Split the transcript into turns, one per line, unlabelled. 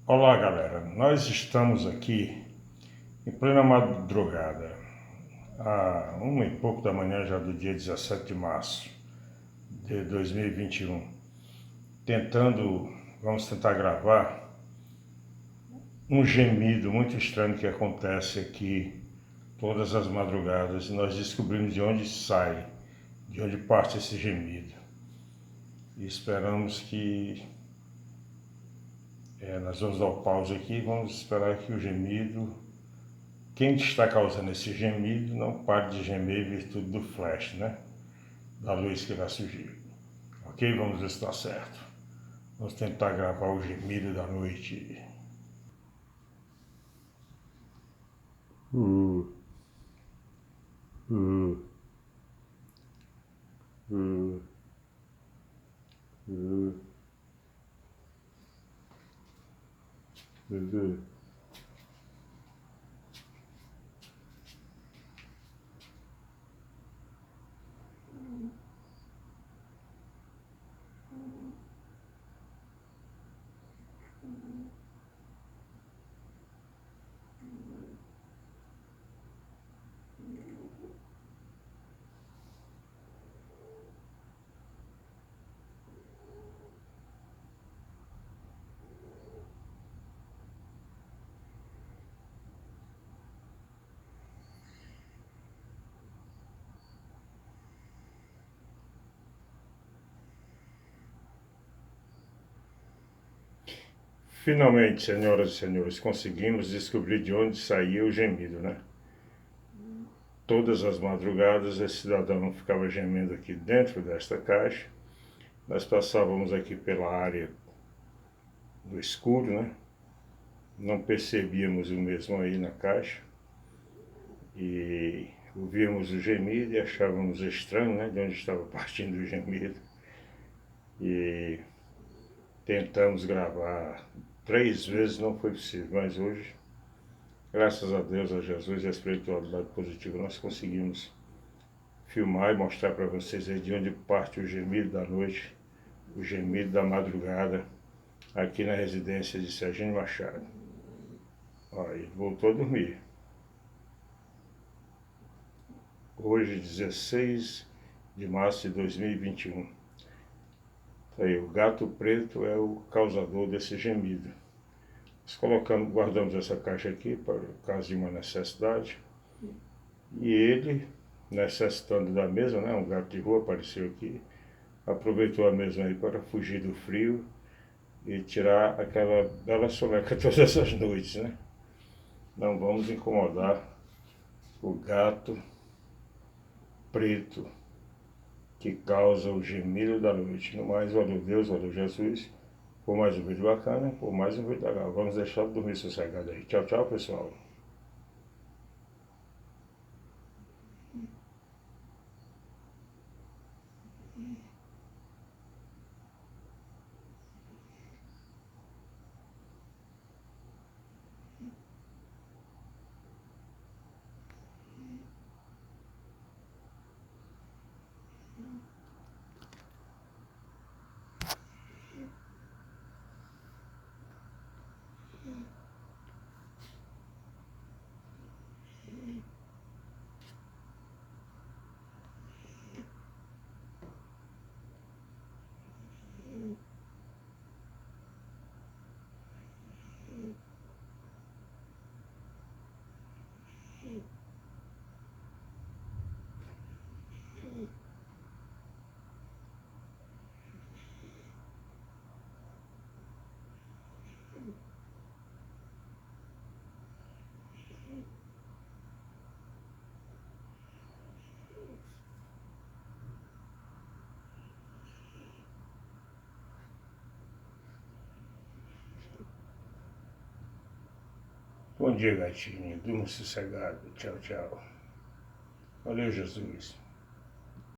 Olá galera, nós estamos aqui em plena madrugada, a 1 e pouco da manhã já do dia 17 de março de 2021, vamos tentar gravar um gemido muito estranho que acontece aqui todas as madrugadas e nós descobrimos de onde sai, de onde parte esse gemido e esperamos que nós vamos dar o pause aqui e vamos esperar que o gemido, quem está causando esse gemido, não pare de gemer em virtude do flash, né? Da luz que vai surgir. Ok? Vamos ver se está certo. Vamos tentar gravar o gemido da noite. Uh, uh, uh, uh, uh. Finalmente, senhoras e senhores, conseguimos descobrir de onde saía o gemido, né? Todas as madrugadas esse cidadão ficava gemendo aqui dentro desta caixa. Nós passávamos aqui pela área do escuro, né? Não percebíamos o mesmo aí na caixa e ouvíamos o gemido e achávamos estranho, né? De onde estava partindo o gemido. E tentamos gravar 3 vezes, não foi possível, mas hoje, graças a Deus, a Jesus e a espiritualidade positiva, nós conseguimos filmar e mostrar para vocês aí de onde parte o gemido da noite, o gemido da madrugada, aqui na residência de Serginho Machado. Ó, ele voltou a dormir. Hoje, 16 de março de 2021. Aí, o gato preto é o causador desse gemido. Nós guardamos essa caixa aqui para o caso de uma necessidade. E ele, necessitando da mesa, né, um gato de rua apareceu aqui, aproveitou a mesa aí para fugir do frio e tirar aquela bela soneca todas essas noites, né? Não vamos incomodar o gato preto que causa o gemido da noite. No mais, valeu Deus, valeu Jesus, por mais um vídeo bacana, por mais um vídeo legal. Vamos deixar de dormir sossegado aí. Tchau, tchau, pessoal. Bom dia, gatinho. Durma sossegado. Tchau, tchau. Valeu, Jesus.